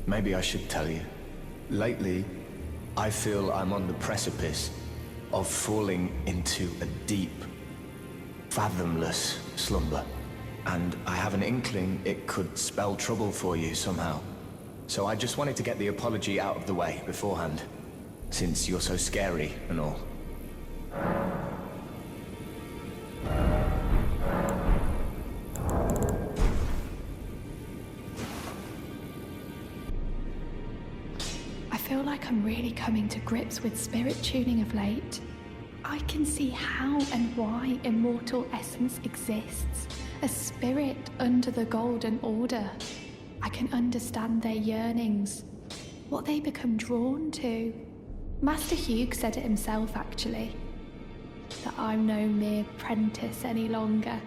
maybe I should tell you. Lately, I feel I'm on the precipice of falling into a deep, fathomless slumber. And I have an inkling it could spell trouble for you somehow. So I just wanted to get the apology out of the way beforehand, since you're so scary and all. I feel like I'm really coming to grips with spirit tuning of late. I can see how and why immortal essence exists. A spirit under the Golden Order. I can understand their yearnings, what they become drawn to. Master Hugh said it himself, actually, that I'm no mere apprentice any longer.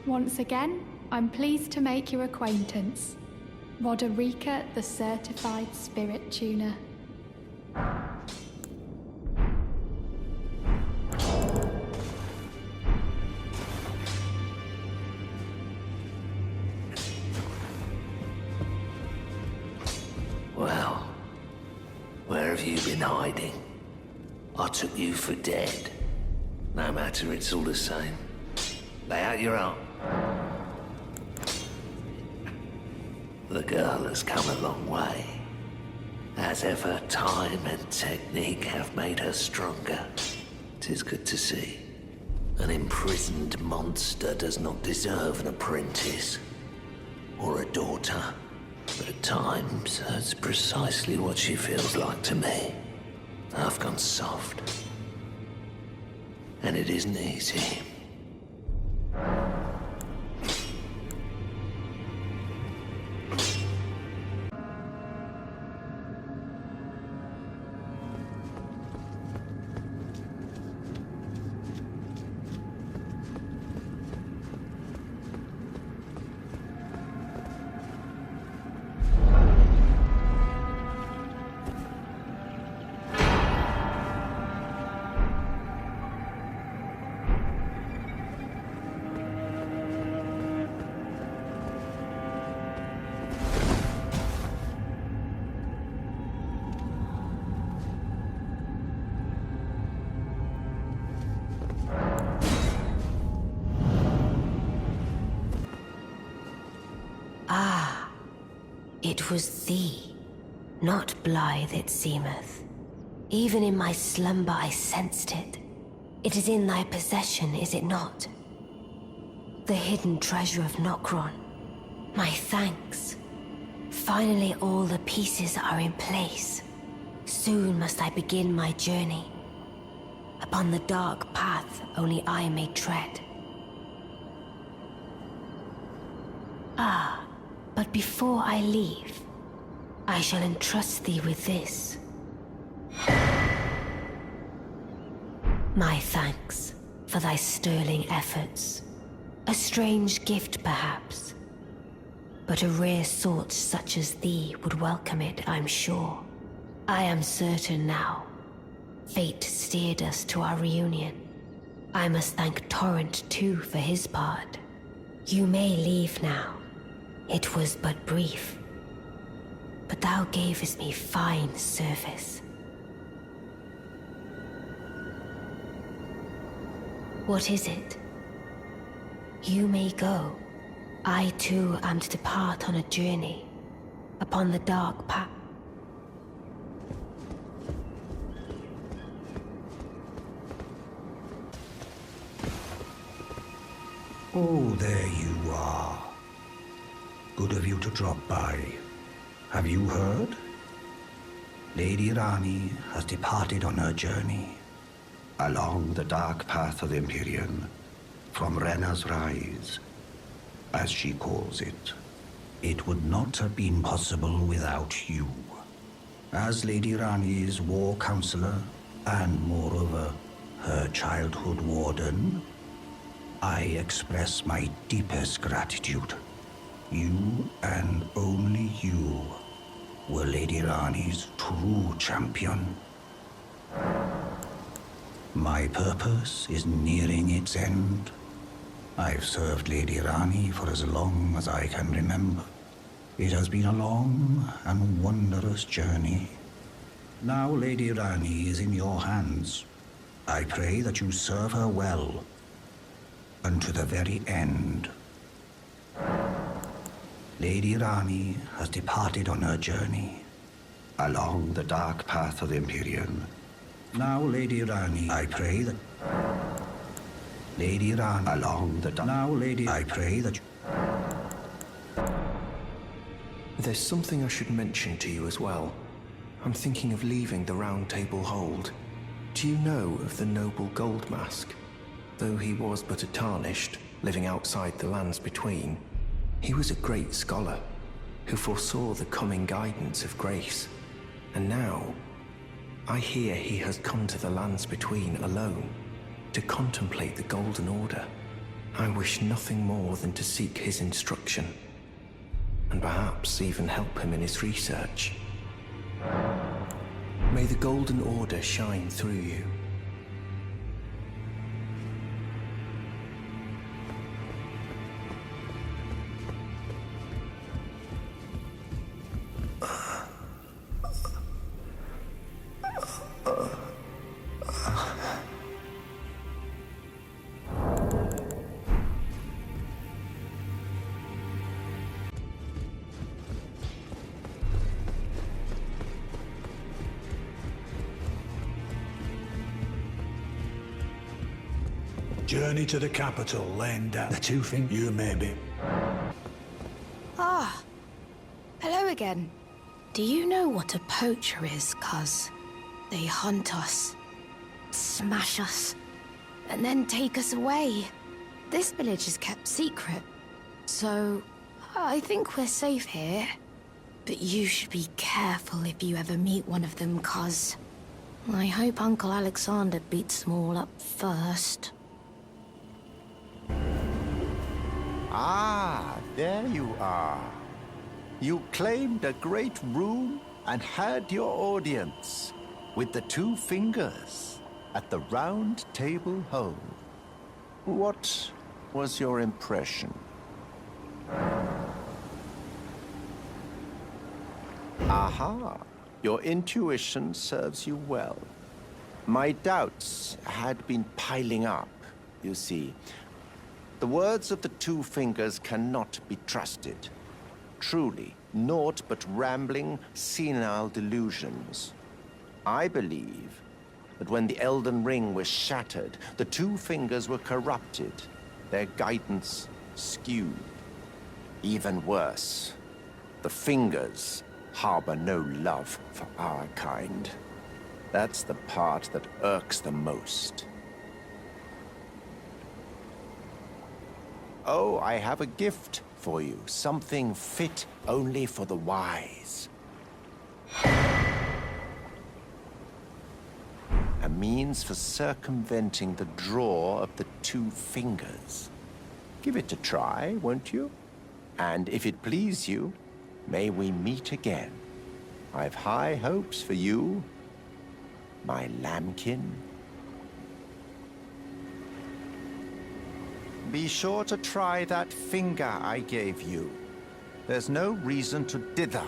Once again, I'm pleased to make your acquaintance. Roderica, the certified spirit tuner. Well, where have you been hiding? I took you for dead. No matter, it's all the same. Lay out your arm. The girl has come a long way. As ever, time and technique have made her stronger. 'Tis good to see. An imprisoned monster does not deserve an apprentice. Or a daughter. But at times, that's precisely what she feels like to me. I've gone soft. And it isn't easy. It was thee, not blithe it seemeth. Even in my slumber I sensed it. It is in thy possession, is it not? The hidden treasure of Nokron. My thanks. Finally all the pieces are in place. Soon must I begin my journey. Upon the dark path only I may tread. But before I leave, I shall entrust thee with this. My thanks for thy sterling efforts. A strange gift, perhaps, but a rare sort such as thee would welcome it, I'm sure. I am certain now. Fate steered us to our reunion. I must thank Torrent, too, for his part. You may leave now. It was but brief, but thou gavest me fine service. What is it? You may go. I too am to depart on a journey, upon the dark path. Oh, there you are. Good of you to drop by. Have you heard? Lady Rani has departed on her journey along the dark path of Empyrean, from Rena's Rise, as she calls it. It would not have been possible without you. As Lady Rani's war counselor, and moreover, her childhood warden, I express my deepest gratitude. You, and only you, were Lady Rani's true champion. My purpose is nearing its end. I've served Lady Rani for as long as I can remember. It has been a long and wondrous journey. Now Lady Rani is in your hands. I pray that you serve her well, unto the very end. Lady Rani has departed on her journey, along the dark path of the Empyrean. Now Lady Rani, I pray that... Lady Rani, along the dark... Now Lady, I pray that you... There's something I should mention to you as well. I'm thinking of leaving the Round Table Hold. Do you know of the noble Gold Mask? Though he was but a tarnished, living outside the lands between, he was a great scholar who foresaw the coming guidance of grace. And now, I hear he has come to the lands between alone to contemplate the Golden Order. I wish nothing more than to seek his instruction, and perhaps even help him in his research. May the Golden Order shine through you. Journey to the capital, laying down. The two things... You may be. Ah, hello again. Do you know what a poacher is, cuz? They hunt us, smash us, and then take us away. This village is kept secret, so I think we're safe here. But you should be careful if you ever meet one of them, cuz I hope Uncle Alexander beats them all up first. Ah, there you are. You claimed a great room and had your audience with the two fingers at the Round Table Hold. What was your impression? Aha, your intuition serves you well. My doubts had been piling up, you see. The words of the two fingers cannot be trusted. Truly, naught but rambling, senile delusions. I believe that when the Elden Ring was shattered, the two fingers were corrupted, their guidance skewed. Even worse, the fingers harbor no love for our kind. That's the part that irks the most. Oh, I have a gift for you. Something fit only for the wise. A means for circumventing the draw of the two fingers. Give it a try, won't you? And if it please you, may we meet again. I've high hopes for you, my lambkin. Be sure to try that finger I gave you. There's no reason to dither.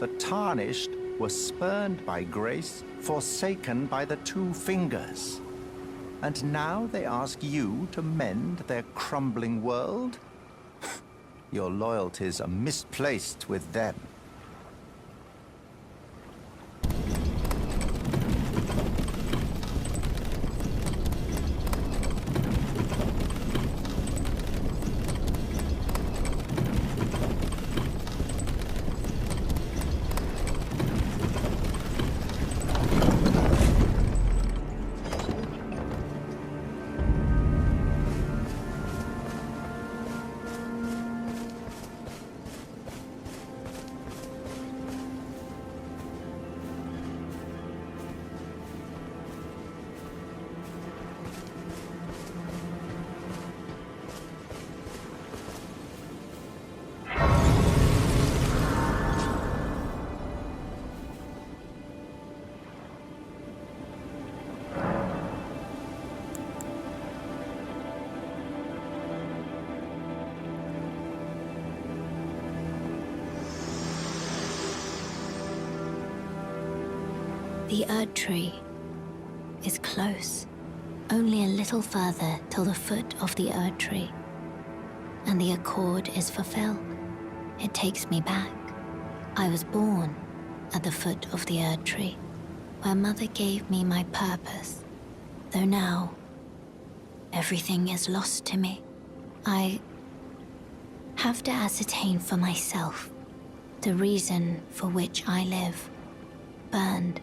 The tarnished were spurned by grace, forsaken by the two fingers. And now they ask you to mend their crumbling world? Your loyalties are misplaced with them. The Erd Tree is close. Only a little further till the foot of the Erd Tree. And the accord is fulfilled. It takes me back. I was born at the foot of the Erd Tree, where Mother gave me my purpose. Though now, everything is lost to me. I have to ascertain for myself the reason for which I live, burned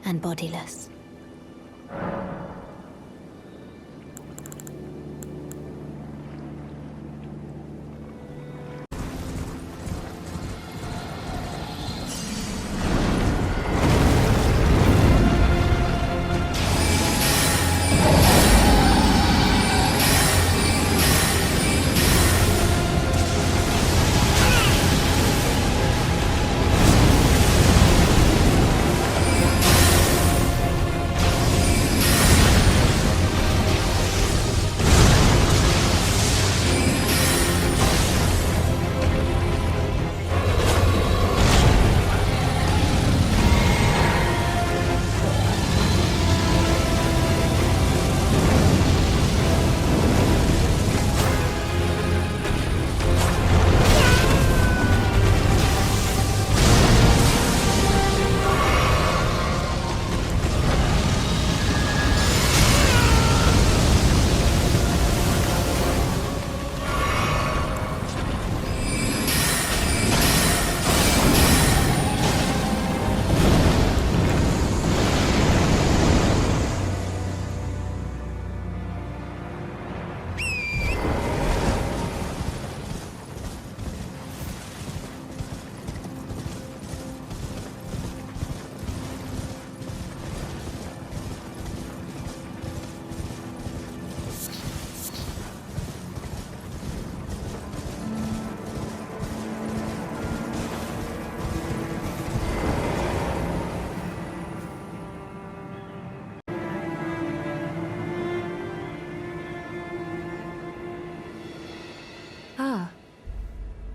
and bodiless.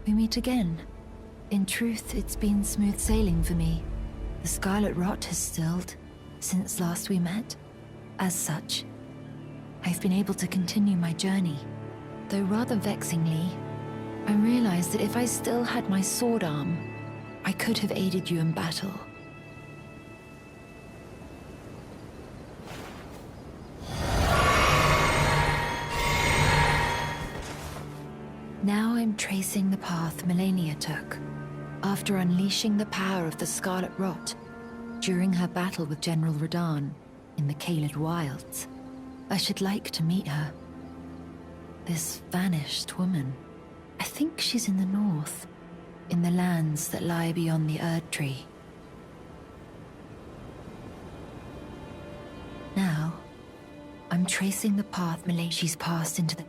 We meet again. In truth, it's been smooth sailing for me. The scarlet rot has stilled since last we met. As such, I've been able to continue my journey. Though rather vexingly, I realized that if I still had my sword arm, I could have aided you in battle. Now I'm tracing the path Melania took, after unleashing the power of the Scarlet Rot during her battle with General Radahn in the Caelid Wilds. I should like to meet her. This vanished woman. I think she's in the north, in the lands that lie beyond the Erd Tree. Now, I'm tracing the path she's passed into the...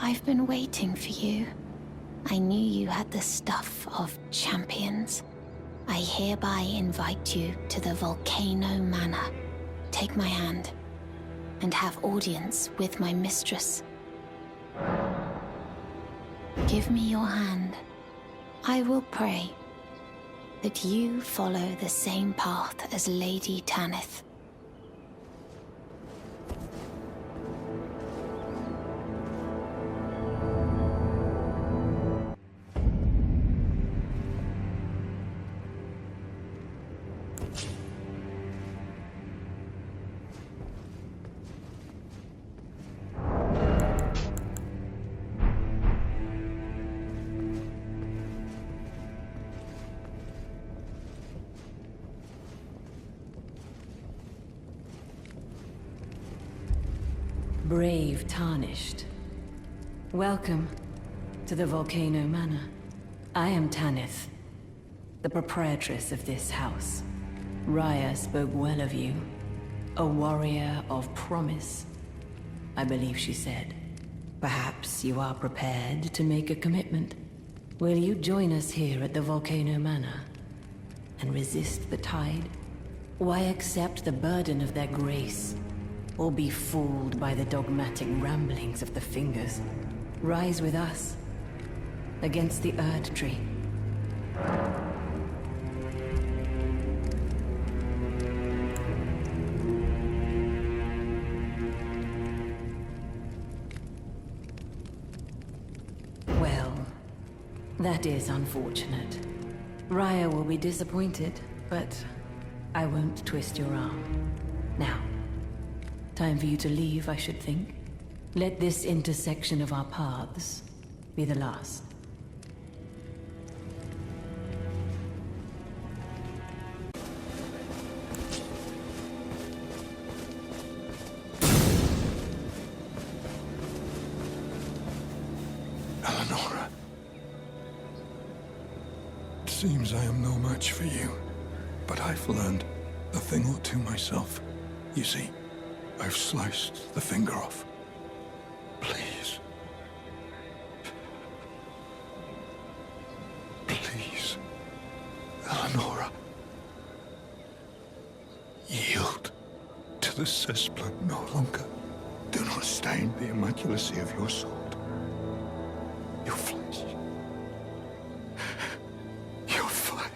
I've been waiting for you. I knew you had the stuff of champions. I hereby invite you to the Volcano Manor. Take my hand and have audience with my mistress. Give me your hand. I will pray that you follow the same path as Lady Tanith. Brave Tarnished. Welcome to the Volcano Manor. I am Tanith, the proprietress of this house. Raya spoke well of you. A warrior of promise, I believe she said. Perhaps you are prepared to make a commitment. Will you join us here at the Volcano Manor and resist the tide? Why accept the burden of their grace? Or be fooled by the dogmatic ramblings of the Fingers? Rise with us, against the Erd Tree. Well, that is unfortunate. Raya will be disappointed, but I won't twist your arm. Now, time for you to leave, I should think. Let this intersection of our paths be the last. Eleonora. It seems I am no match for you, but I've learned a thing or two myself. You see, I've sliced the finger off. Please. Please. Eleonora. Yield to the cessplant no longer. Do not stain the immaculacy of your sword. Your flesh. Your fire.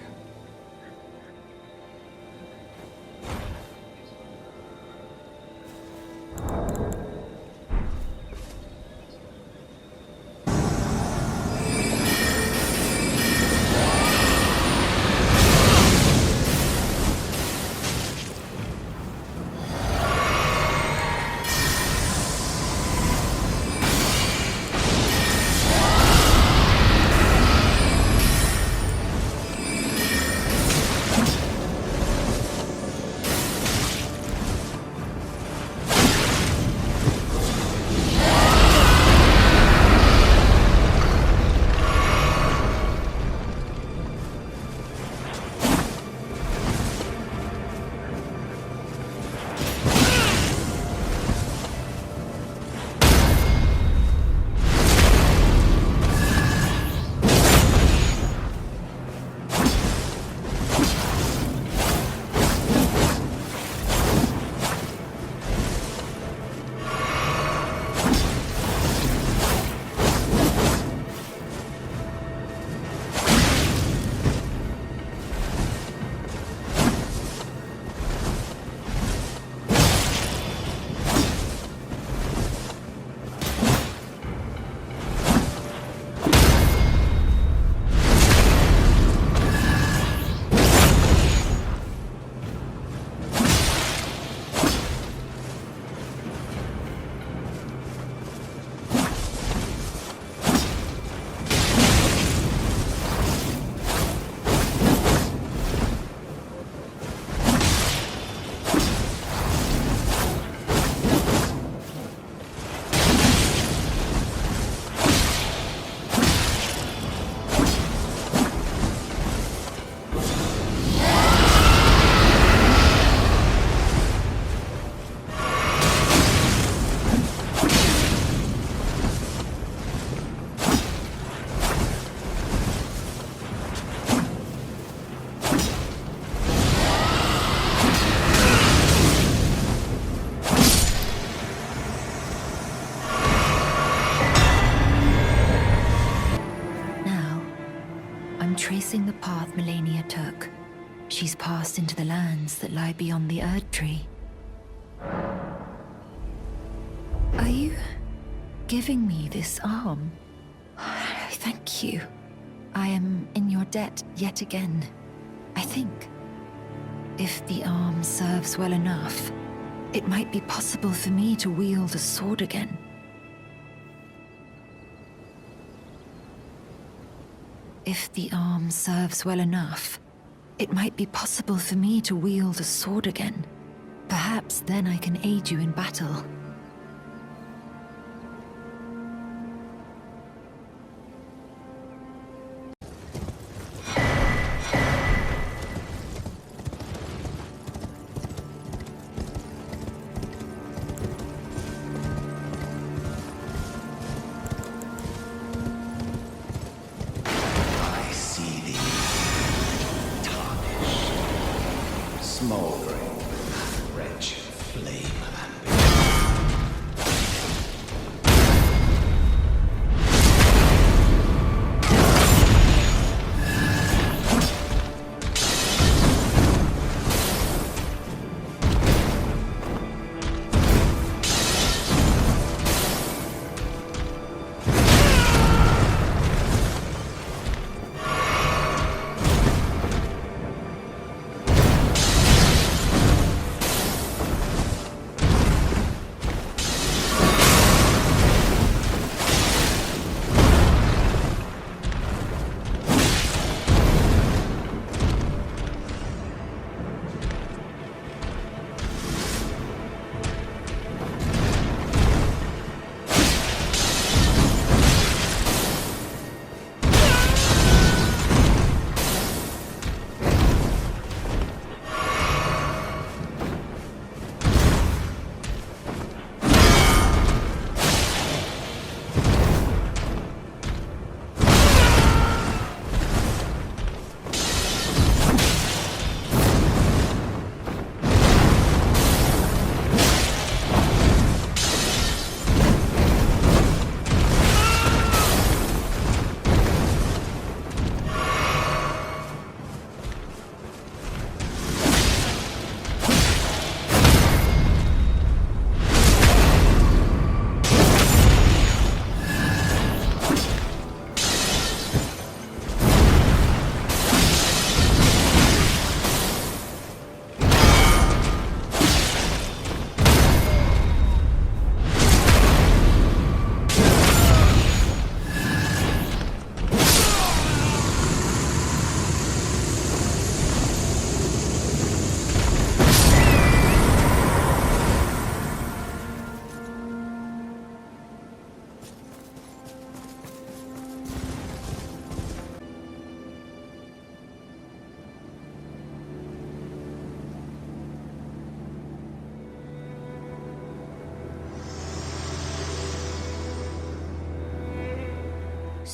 Tracing the path Melania took, she's passed into the lands that lie beyond the Erd Tree. Are you giving me this arm? Thank you. I am in your debt yet again, I think. If the arm serves well enough, it might be possible for me to wield a sword again. If the arm serves well enough, it might be possible for me to wield a sword again. Perhaps then I can aid you in battle. Smoldering.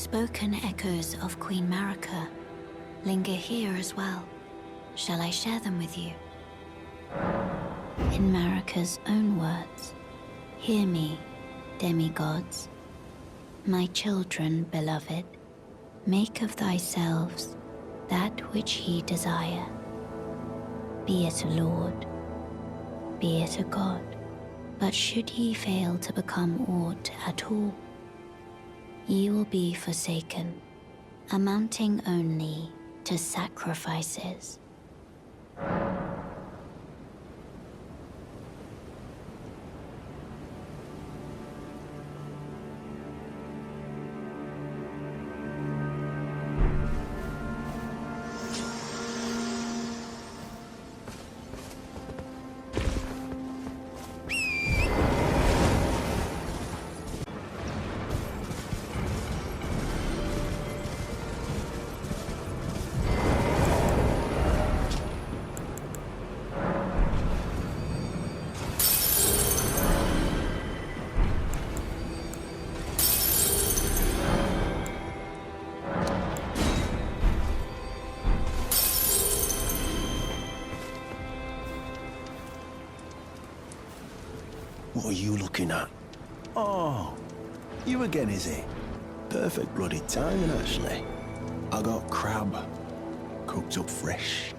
Spoken echoes of Queen Marika linger here as well. Shall I share them with you? In Marika's own words, hear me, demigods. My children, beloved, make of thyselves that which ye desire. Be it a lord, be it a god, but should ye fail to become aught at all, ye will be forsaken, amounting only to sacrifices. What are you looking at? Oh, you again, is it? Perfect bloody timing, actually. I got crab, cooked up fresh.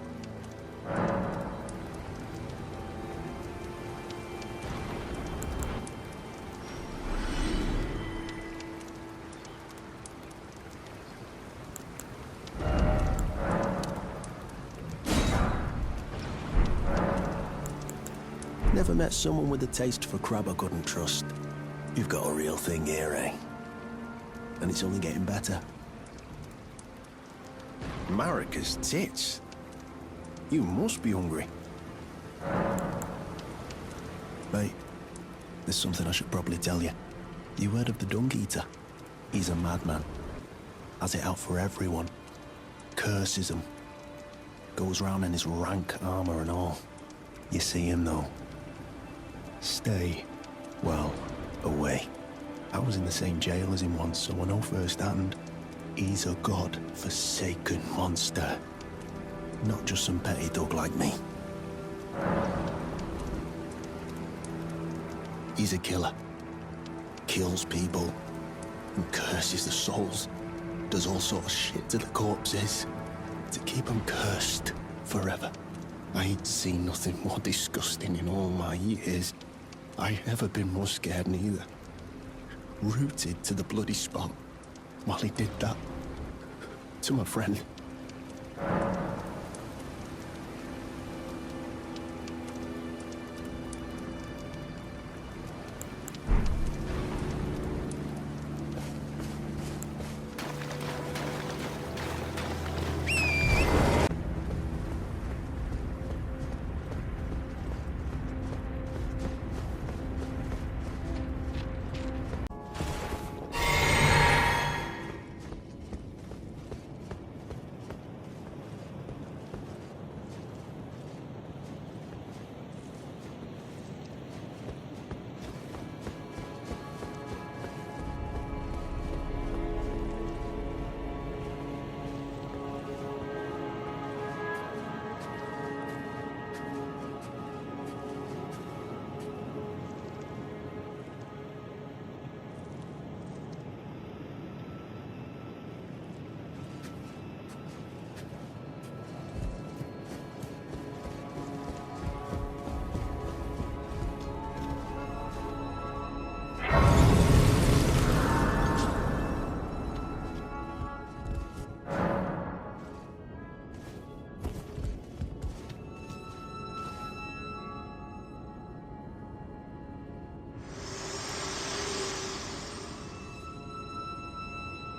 Never met someone with a taste for crab I couldn't trust. You've got a real thing here, eh? And it's only getting better. Marika's tits. You must be hungry. Mate, there's something I should probably tell you. You heard of the Dung Eater? He's a madman. Has it out for everyone. Curses them. Goes round in his rank armor and all. You see him, though. Stay, well, away. I was in the same jail as him once, so I know firsthand. He's a god-forsaken monster. Not just some petty thug like me. He's a killer. Kills people and curses the souls. Does all sort of shit to the corpses to keep them cursed forever. I ain't seen nothing more disgusting in all my years. I ain't ever been more scared neither. Rooted to the bloody spot while he did that to my friend.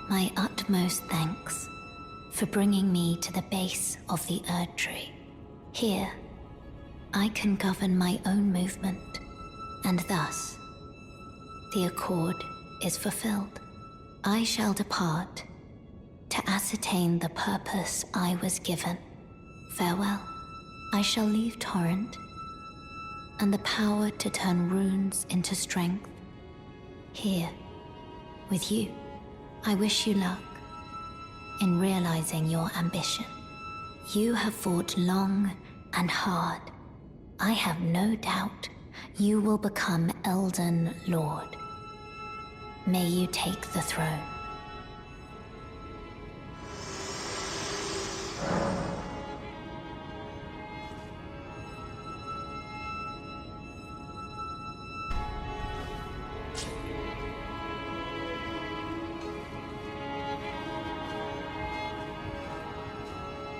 My utmost thanks for bringing me to the base of the Erd Tree. Here, I can govern my own movement, and thus, the accord is fulfilled. I shall depart to ascertain the purpose I was given. Farewell. I shall leave Torrent, and the power to turn runes into strength. Here, with you. I wish you luck in realizing your ambition. You have fought long and hard. I have no doubt you will become Elden Lord. May you take the throne.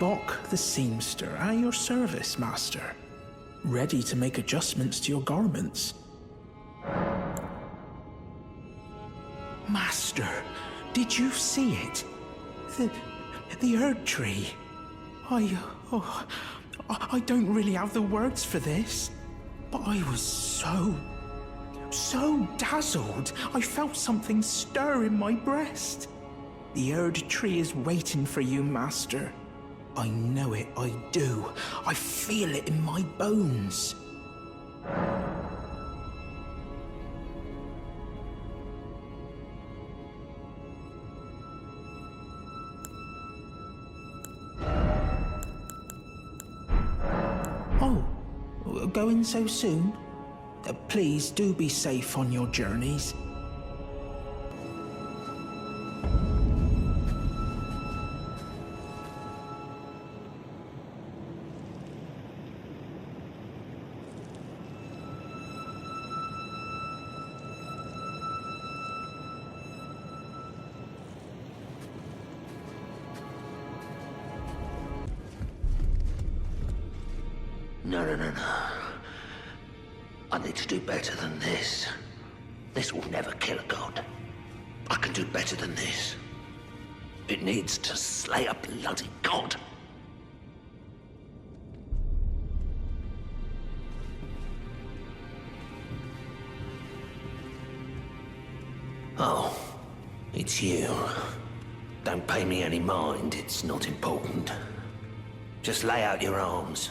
Bok the seamster at your service, master. Ready to make adjustments to your garments. Master, did you see it? The Erd tree. I don't really have the words for this, but I was so dazzled. I felt something stir in my breast. The Erd tree is waiting for you, master. I know it, I do. I feel it in my bones. Oh, going so soon? Please do be safe on your journeys. No. I need to do better than this. This will never kill a god. I can do better than this. It needs to slay a bloody god. Oh, it's you. Don't pay me any mind, it's not important. Just lay out your arms.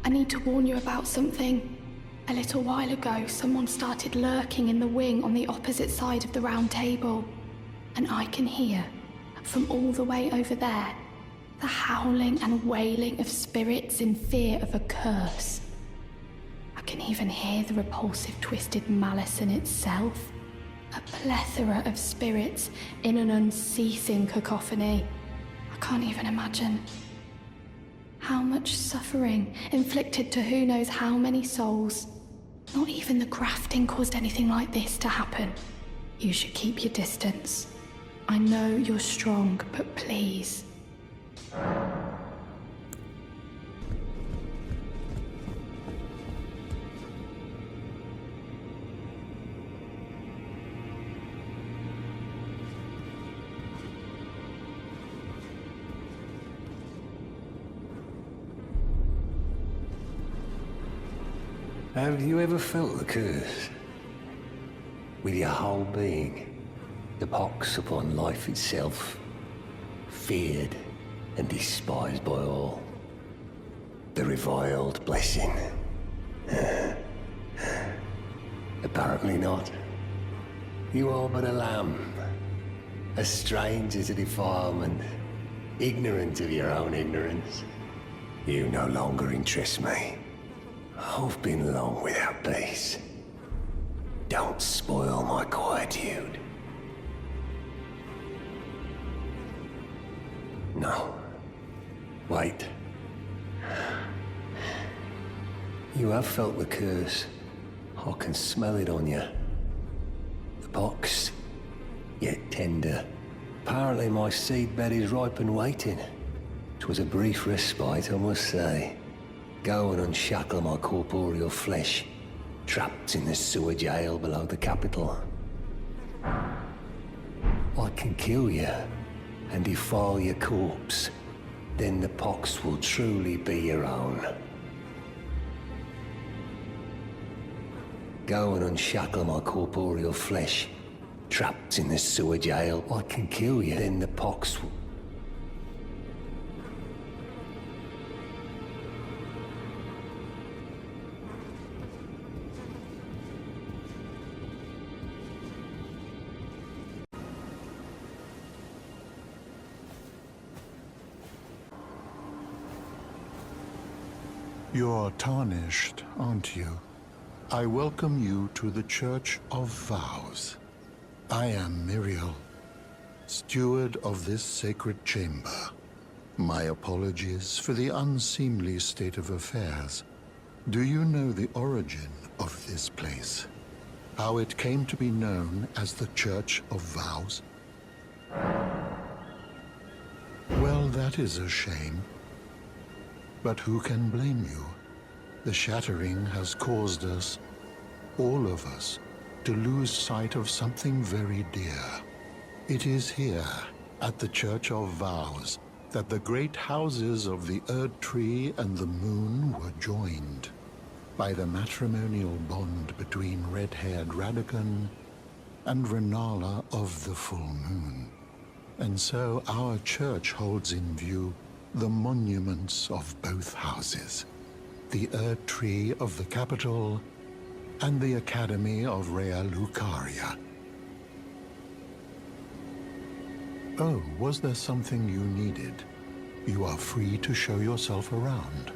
I need to warn you about something. A little while ago, someone started lurking in the wing on the opposite side of the round table. And I can hear, from all the way over there, the howling and wailing of spirits in fear of a curse. I can even hear the repulsive twisted malice in itself. A plethora of spirits in an unceasing cacophony. I can't even imagine. How much suffering inflicted to who knows how many souls. Not even the grafting caused anything like this to happen. You should keep your distance. I know you're strong, but please. Have you ever felt the curse? With your whole being, the pox upon life itself, feared and despised by all. The reviled blessing. Apparently not. You are but a lamb, a stranger to defilement, ignorant of your own ignorance. You no longer interest me. I've been long without peace. Don't spoil my quietude. No. Wait. You have felt the curse. I can smell it on you. The pox, yet tender. Apparently my seedbed is ripe and waiting. 'Twas a brief respite, I must say. Go and unshackle my corporeal flesh, trapped in the sewer jail below the capital. I can kill you and defile your corpse. Then the pox will truly be your own. Go and unshackle my corporeal flesh, trapped in the sewer jail. I can kill you, then the pox will... You're tarnished, aren't you? I welcome you to the Church of Vows. I am Miriel, steward of this sacred chamber. My apologies for the unseemly state of affairs. Do you know the origin of this place? How it came to be known as the Church of Vows? Well, that is a shame. But who can blame you? The shattering has caused us, all of us, to lose sight of something very dear. It is here, at the Church of Vows, that the great houses of the Erd Tree and the Moon were joined by the matrimonial bond between red-haired Radagon and Renala of the Full Moon. And so our church holds in view the monuments of both houses, the Erd Tree of the capital and the Academy of Rea Lucaria. Oh, was there something you needed? You are free to show yourself around.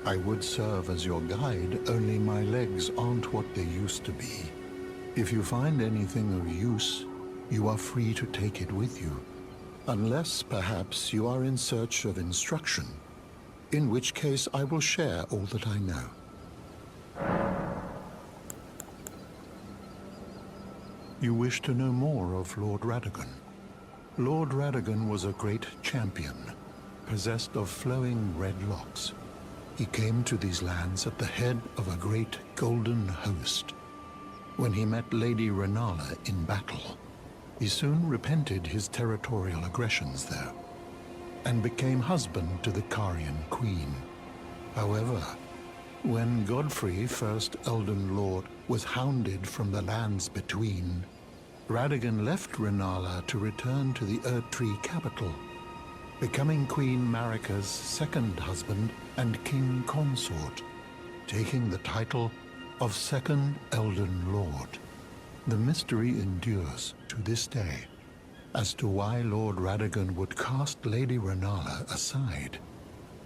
I would serve as your guide, only my legs aren't what they used to be. If you find anything of use, you are free to take it with you. Unless, perhaps, you are in search of instruction, in which case I will share all that I know. You wish to know more of Lord Radagon? Lord Radagon was a great champion, possessed of flowing red locks. He came to these lands at the head of a great golden host. When he met Lady Renala in battle, he soon repented his territorial aggressions there, and became husband to the Carian queen. However, when Godfrey, first Elden Lord, was hounded from the lands between, Radagon left Renala to return to the Erdtree capital, becoming Queen Marika's second husband and king consort, taking the title of Second Elden Lord. The mystery endures to this day as to why Lord Radagon would cast Lady Renala aside,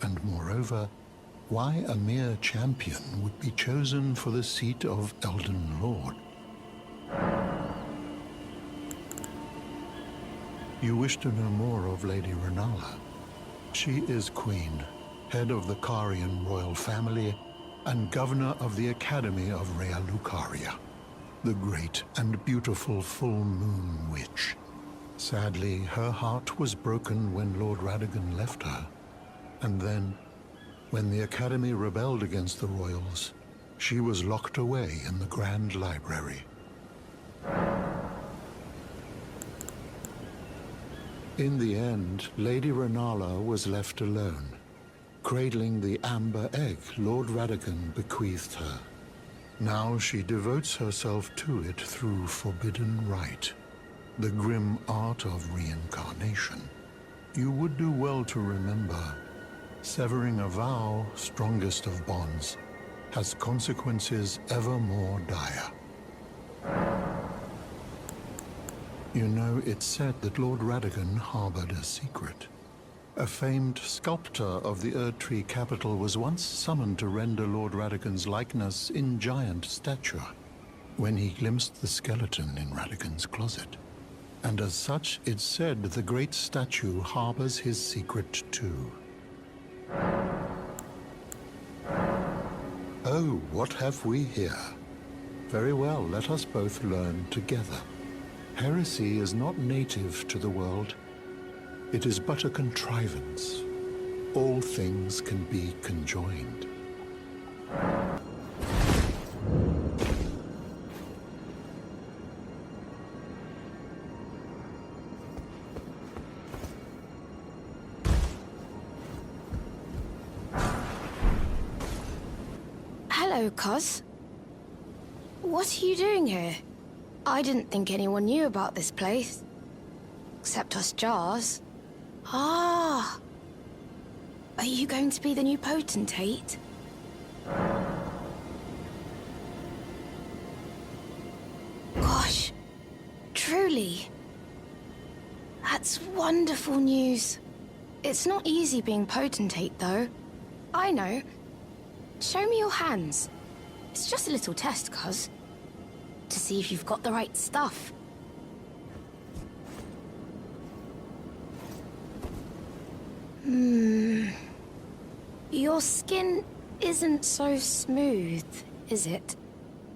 and moreover, why a mere champion would be chosen for the seat of Elden Lord. You wish to know more of Lady Renala? She is queen, head of the Carian royal family, and governor of the Academy of Rea Lucaria, the great and beautiful full moon witch. Sadly, her heart was broken when Lord Radagon left her, and then, when the Academy rebelled against the royals, she was locked away in the Grand Library. In the end, Lady Renala was left alone, cradling the amber egg Lord Radagon bequeathed her. Now she devotes herself to it through forbidden rite, the grim art of reincarnation. You would do well to remember, severing a vow, strongest of bonds, has consequences ever more dire. You know, it's said that Lord Radagon harbored a secret. A famed sculptor of the Erdtree capital was once summoned to render Lord Radagon's likeness in giant stature, when he glimpsed the skeleton in Radagon's closet. And as such, it's said the great statue harbors his secret too. Oh, what have we here? Very well, let us both learn together. Heresy is not native to the world. It is but a contrivance. All things can be conjoined. Hello, Cos. What are you doing here? I didn't think anyone knew about this place. Except us Jars. Ah! Are you going to be the new potentate? Gosh, truly. That's wonderful news. It's not easy being potentate, though. I know. Show me your hands. It's just a little test, cuz. To see if you've got the right stuff. Your skin isn't so smooth, is it?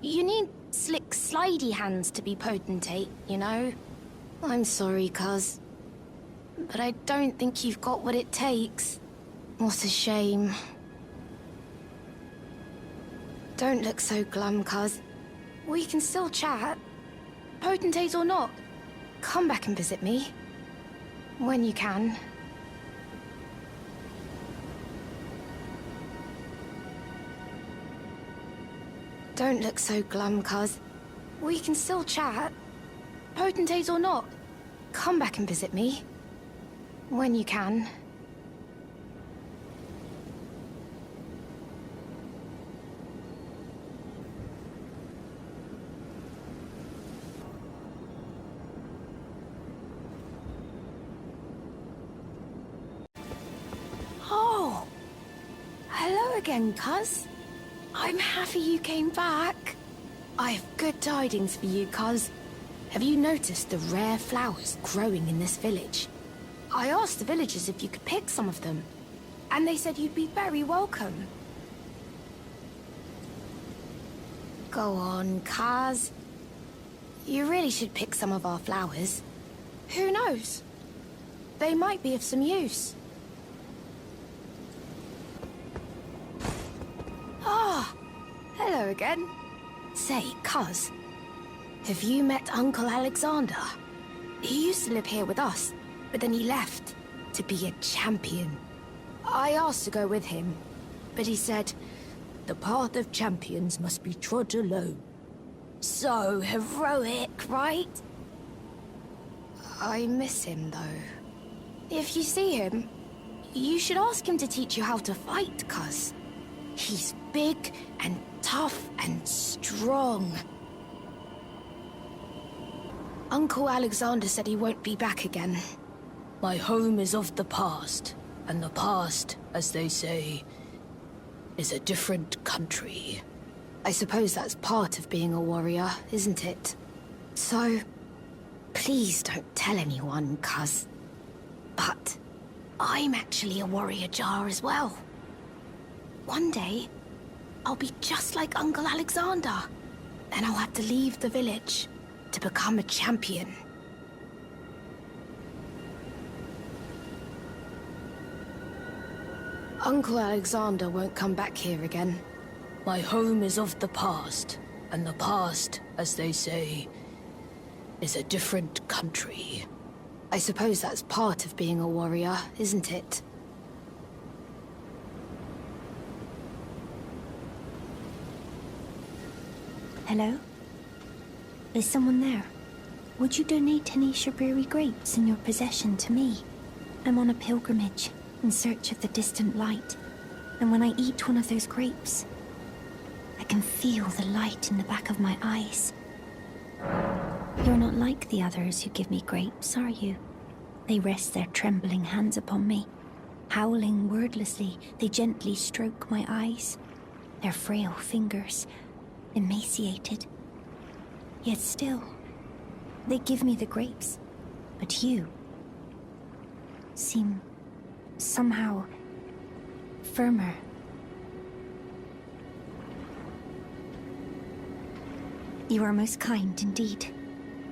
You need slick, slidey hands to be potentate, you know? I'm sorry, cuz. But I don't think you've got what it takes. What a shame. Don't look so glum, cuz. We can still chat. Potentate or not, come back and visit me. When you can. Don't look so glum, cuz. We can still chat. Potentate or not, come back and visit me. When you can. Oh! Hello again, cuz. I'm happy you came back. I have good tidings for you, cuz. Have you noticed the rare flowers growing in this village? I asked the villagers if you could pick some of them, and they said you'd be very welcome. Go on, cuz. You really should pick some of our flowers. Who knows? They might be of some use. Ah, hello again. Say, cuz, have you met Uncle Alexander? He used to live here with us, but then he left to be a champion. I asked to go with him, but he said, the path of champions must be trod alone. So heroic, right? I miss him, though. If you see him, you should ask him to teach you how to fight, cuz. He's big and tough and strong. Uncle Alexander said he won't be back again. My home is of the past, and the past, as they say, is a different country. I suppose that's part of being a warrior, isn't it? So, please don't tell anyone, cuz. But I'm actually a warrior jar as well. One day, I'll be just like Uncle Alexander. Then I'll have to leave the village to become a champion. Uncle Alexander won't come back here again. My home is of the past, and the past, as they say, is a different country. I suppose that's part of being a warrior, isn't it? Hello? Is someone there? Would you donate any Shabiri grapes in your possession to me? I'm on a pilgrimage, in search of the distant light. And when I eat one of those grapes, I can feel the light in the back of my eyes. You're not like the others who give me grapes, are you? They rest their trembling hands upon me. Howling wordlessly, they gently stroke my eyes. Their frail fingers, emaciated. Yet still, they give me the grapes. But you seem somehow firmer. You are most kind indeed.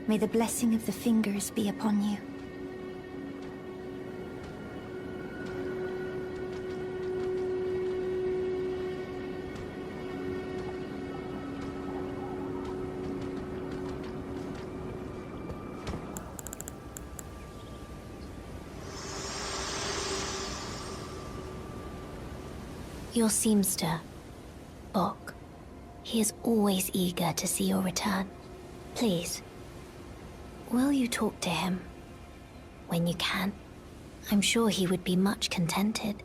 May the blessing of the fingers be upon you. Your seamster, Bok. He is always eager to see your return. Please, will you talk to him when you can? I'm sure he would be much contented.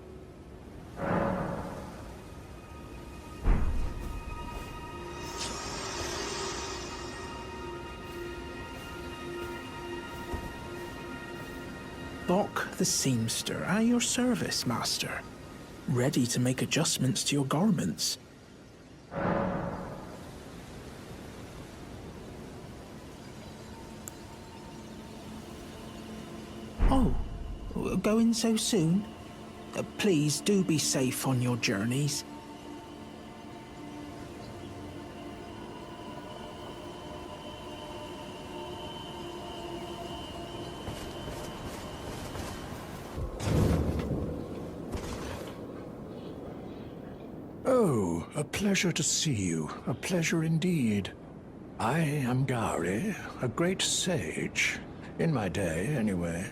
Bok the seamster, at your service, master. ready to make adjustments to your garments. Oh, going so soon? Please do be safe on your journeys. Oh, a pleasure to see you. A pleasure indeed. I am Gari, a great sage. In my day, anyway.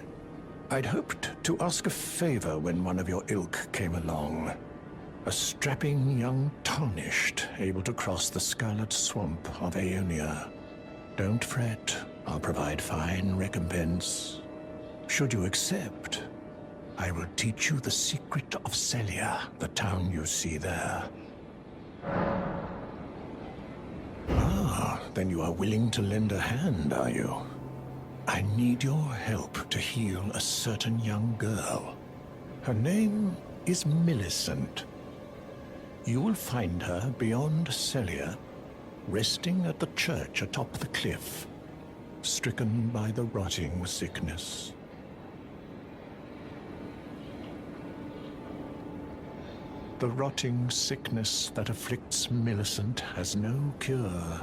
I'd hoped to ask a favor when one of your ilk came along. A strapping young tarnished, able to cross the scarlet swamp of Aeonia. Don't fret, I'll provide fine recompense. Should you accept, I will teach you the secret of Celia, the town you see there. Ah, then you are willing to lend a hand, are you? I need your help to heal a certain young girl. Her name is Millicent. You will find her beyond Celia, resting at the church atop the cliff, stricken by the rotting sickness. The rotting sickness that afflicts Millicent has no cure.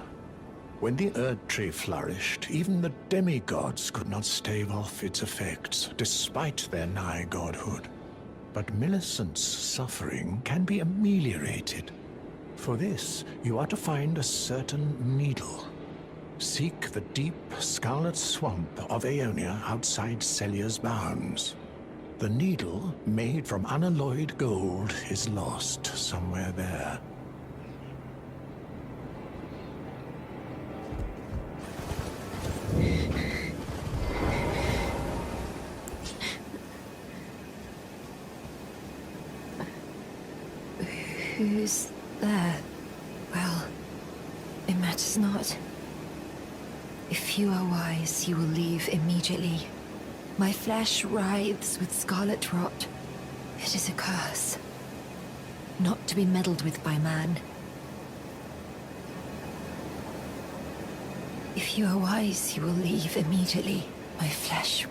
When the Erd Tree flourished, even the demigods could not stave off its effects, despite their nigh godhood. But Millicent's suffering can be ameliorated. For this, you are to find a certain needle. Seek the deep, scarlet swamp of Aeonia outside Celia's bounds. The needle, made from unalloyed gold, is lost somewhere there. Who's there? Well, it matters not. If you are wise, you will leave immediately. My flesh writhes with scarlet rot. It is a curse. Not to be meddled with by man. If you are wise, you will leave immediately. My flesh...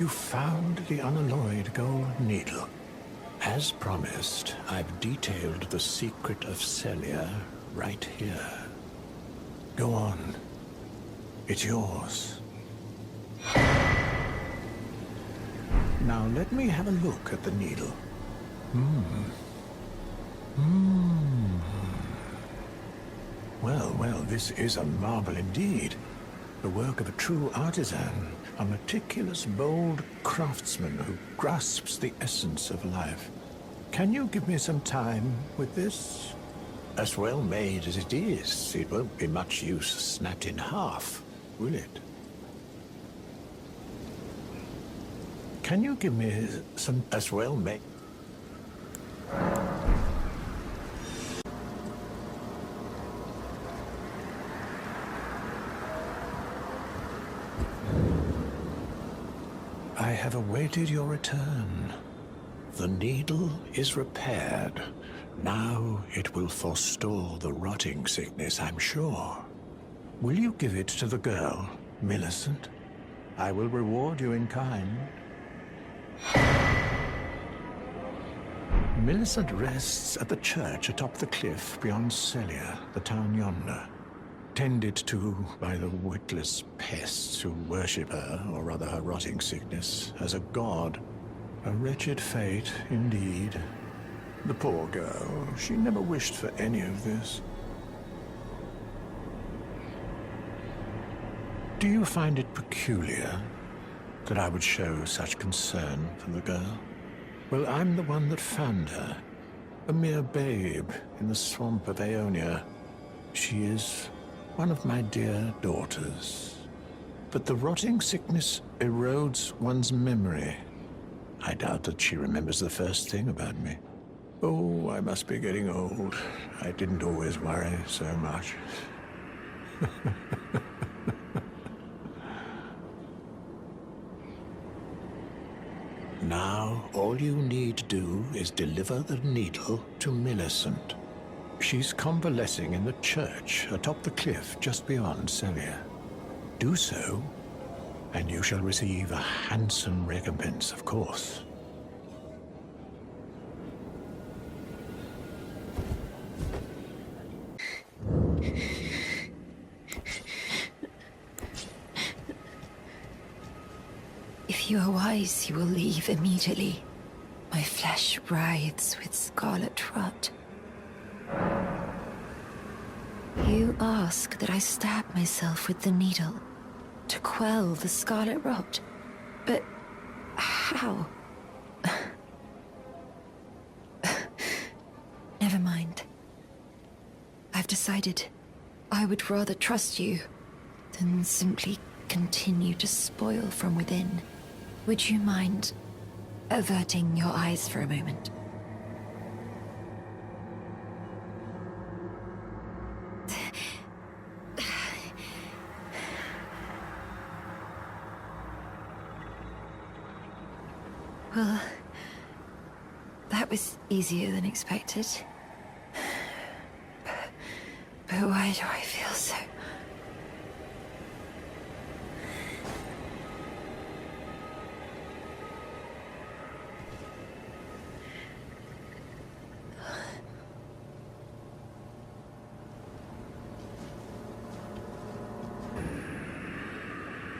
You found the unalloyed gold needle. As promised, I've detailed the secret of Celia right here. Go on. It's yours. Now let me have a look at the needle. Well, this is a marvel indeed. The work of a true artisan, a meticulous, bold craftsman who grasps the essence of life. Can you give me some time with this? As well made as it is, it won't be much use snapped in half, will it? Can you give me some as well made? I have awaited your return. The needle is repaired. Now it will forestall the rotting sickness, I'm sure. Will you give it to the girl, Millicent? I will reward you in kind. Millicent rests at the church atop the cliff beyond Celia, the town yonder. Tended to by the witless pests who worship her, or rather her rotting sickness, as a god. A wretched fate, indeed. The poor girl, she never wished for any of this. Do you find it peculiar that I would show such concern for the girl? Well, I'm the one that found her. A mere babe in the swamp of Aeonia. She is one of my dear daughters. But the rotting sickness erodes one's memory. I doubt that she remembers the first thing about me. Oh, I must be getting old. I didn't always worry so much. Now, all you need to do is deliver the needle to Millicent. She's convalescing in the church atop the cliff just beyond Celia. Do so, and you shall receive a handsome recompense, of course. If you are wise, you will leave immediately. My flesh writhes with scarlet rot. You ask that I stab myself with the needle to quell the scarlet rot. But how? Never mind. I've decided I would rather trust you than simply continue to spoil from within. Would you mind averting your eyes for a moment? Well, that was easier than expected. But why do I feel so...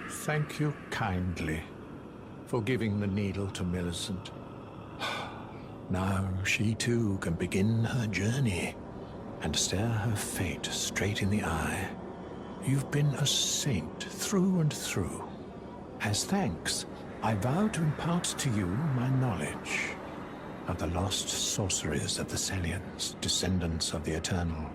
Thank you kindly for giving the needle to Millicent. Now she too can begin her journey and stare her fate straight in the eye. You've been a saint through and through. As thanks, I vow to impart to you my knowledge of the lost sorceries of the Celians, descendants of the Eternal.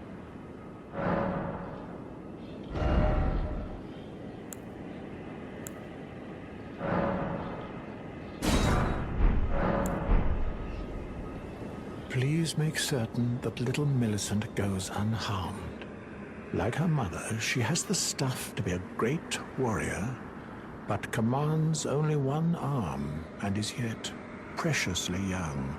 Please make certain that little Millicent goes unharmed. Like her mother, she has the stuff to be a great warrior, but commands only one arm and is yet preciously young.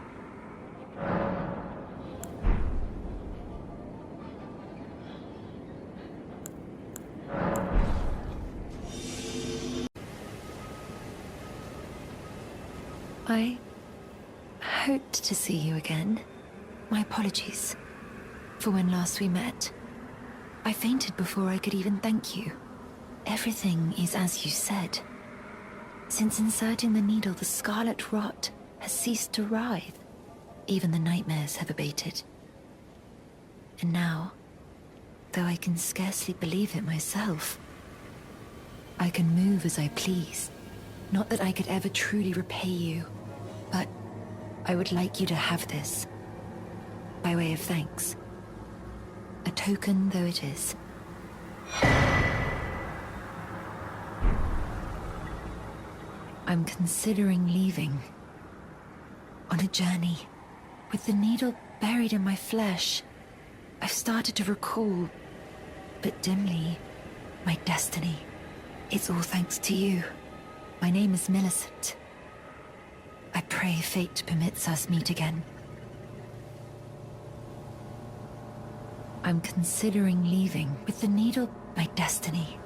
I hoped to see you again. My apologies for when last we met. I fainted before I could even thank you. Everything is as you said. Since inserting the needle, the scarlet rot has ceased to writhe. Even the nightmares have abated. And now, though I can scarcely believe it myself, I can move as I please. Not that I could ever truly repay you, but I would like you to have this, by way of thanks. A token though it is. I'm considering leaving. On a journey, with the needle buried in my flesh. I've started to recall, but dimly, my destiny. It's all thanks to you. My name is Millicent. I pray fate permits us meet again. I'm considering leaving with the needle, my destiny.